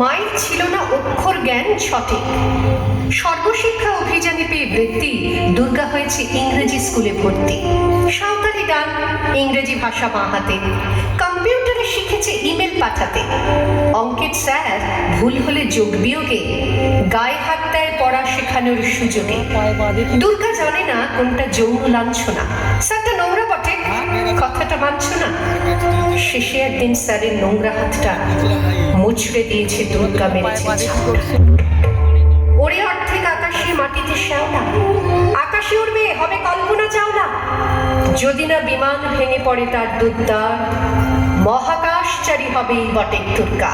মায়ের ছিল না অক্ষর জ্ঞান সঠিক। সর্বশিক্ষা অভিযানে পেয়ে বৃত্তি দুর্গা হয়েছে ইংরেজি স্কুলে ভর্তি। সাঁওতালি গান, ইংরেজি ভাষা মা হাতে, কম্পিউটারে শিখেছে ইমেল পাঠাতে। অঙ্কের স্যার ভুল হলে যোগ বিয়োগে গায়ে হাত দেয় পড়া শেখানোর সুযোগে। দুর্গা জানে না কোনটা যৌন লাঞ্ছনা। স্যারটা নোংরা বটে, কথাটা মানছ না। শেষে একদিন স্যারের নোংরা হাতটা মুচড়ে দিয়েছে দুর্গা, মেরেছে ওরে অর্ধেক আকাশে মাটিতে শ্যাওলা। আকাশে উড়বে হবে কল্পনা চাওলা। যদি না বিমান ভেঙে পড়ে তার দুর্দার, মহাকাশচারী হবে এই বটের দুর্গা।